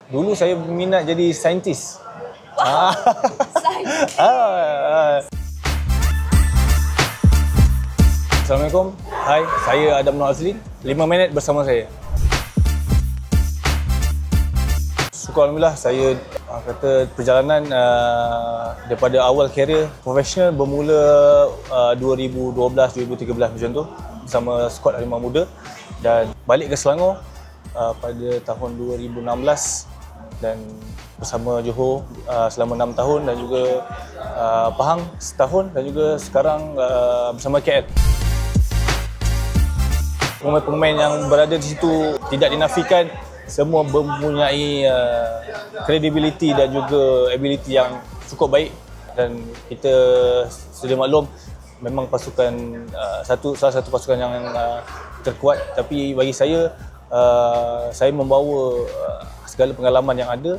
Dulu saya minat jadi saintis. Wow, saintis. Assalamualaikum. Hai, saya Adam Nur Azlin. 5 minit bersama saya. Syukur Alhamdulillah, saya kata perjalanan daripada awal karier profesional bermula 2012-2013 macam tu bersama skuad Harimau Muda dan balik ke Selangor pada tahun 2016 dan bersama Johor selama 6 tahun dan juga Pahang setahun dan juga sekarang bersama KL. Pemain-pemain yang berada di situ tidak dinafikan semua mempunyai credibility dan juga ability yang cukup baik dan kita sedia maklum memang pasukan salah satu pasukan yang terkuat, tapi bagi saya membawa segala pengalaman yang ada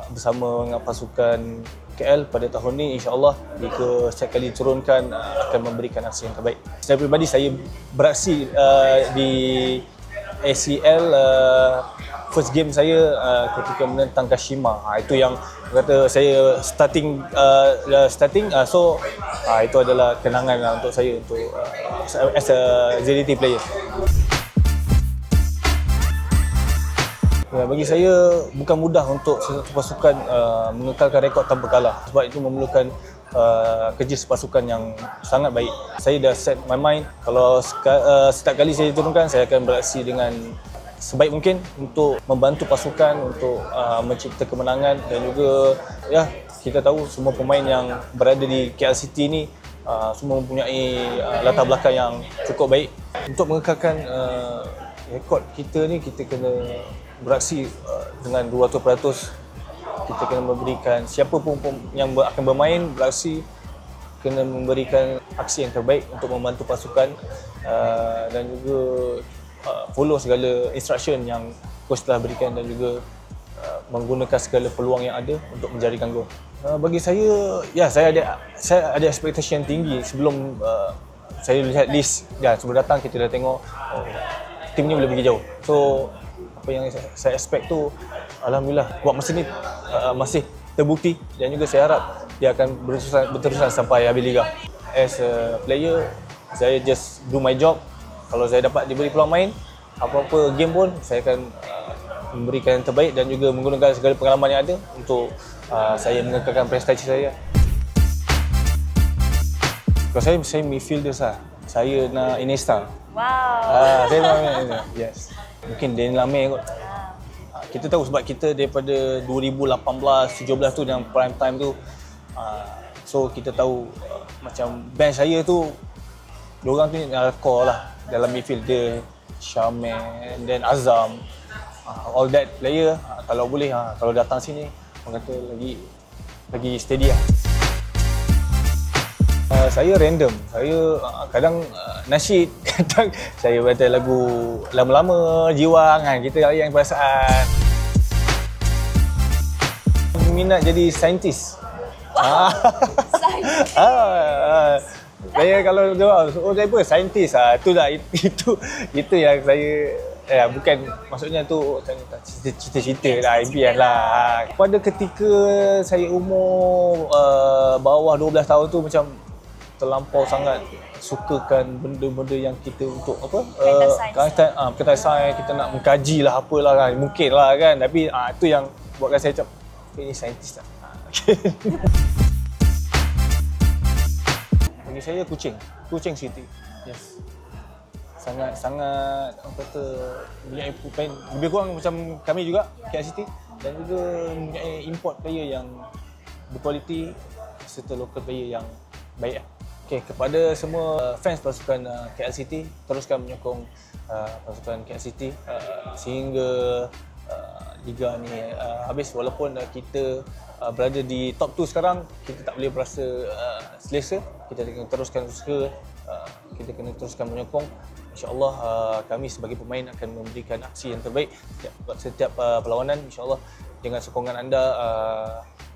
bersama dengan pasukan KL pada tahun ini, insya-Allah jika setiap kali diturunkan akan memberikan aksi yang terbaik. Secara peribadi saya beraksi di ACL first game saya ketika menentang Kashima. Itu yang kata saya starting so itu adalah kenangan untuk saya untuk as a ZDT player. Bagi saya bukan mudah untuk satu pasukan mengekalkan rekod tanpa kalah sebab itu memerlukan kerja sepasukan yang sangat baik. Saya dah set my mind kalau setiap kali saya diturunkan saya akan beraksi dengan sebaik mungkin untuk membantu pasukan untuk mencipta kemenangan dan juga ya kita tahu semua pemain yang berada di KL City ni semua mempunyai latar belakang yang cukup baik. Untuk mengekalkan rekod kita ni kita kena beraksi dengan 200%. Kita kena memberikan siapa pun yang akan bermain beraksi kena memberikan aksi yang terbaik untuk membantu pasukan dan juga follow segala instruction yang coach telah berikan dan juga menggunakan segala peluang yang ada untuk menjadikan gol. Bagi saya, ya saya ada expectation tinggi sebelum saya lihat list dan sebelum datang kita dah tengok tim ni boleh pergi jauh. So apa yang saya expect tu alhamdulillah buat masa ni masih terbukti dan juga saya harap dia akan berterusan sampai habis liga. As a player, saya just do my job. Kalau saya dapat diberi peluang main, apa-apa game pun saya akan memberikan yang terbaik dan juga menggunakan segala pengalaman yang ada untuk saya mengekalkan prestasi saya. Kalau saya midfielder sah. Saya nak Iniesta. Wow. Saya nak Iniesta. Yes. Mungkin Daniel Amir kot. Kita tahu sebab kita daripada 2018-17 tu yang prime time tu. So kita tahu macam bench saya tu diorang tu core lah dalam midfield dia, Syaman dan Azam, all that player kalau boleh kalau datang sini orang kata lagi steady lah. Saya random, saya kadang nasyid, kadang saya baca lagu lama-lama jiwang kita layan perasaan. Minat jadi saintis. Wow, saintis. Saya kalau jawab, saya apa? Saintis itulah itu yang saya bukan maksudnya tu cita-cita lah, impian lah. Pada ketika saya umur bawah 12 tahun tu macam terlampau sangat sukakan benda-benda yang kita untuk apa? Berkaitan sains, kita nak mengkaji lah apalah kan, mungkin lah kan, tapi itu yang buatkan saya macam ini saintis tak? Bagi saya Kuching City. Yes. Sangat apa kata mempunyai pemain lebih kurang macam kami juga KL City dan juga mempunyai import player yang berkualiti serta local player yang baik lah. Okey, kepada semua fans pasukan KL City, teruskan menyokong pasukan KL City sehingga liga ni habis. Walaupun kita berada di top 2 sekarang, kita tak boleh berasa selesa. Kita kena teruskan usaha, kita kena teruskan menyokong. InsyaAllah kami sebagai pemain akan memberikan aksi yang terbaik setiap perlawanan. InsyaAllah dengan sokongan anda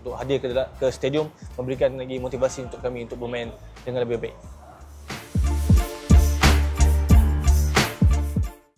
untuk hadir ke stadium memberikan lagi motivasi untuk kami untuk bermain dengan lebih baik.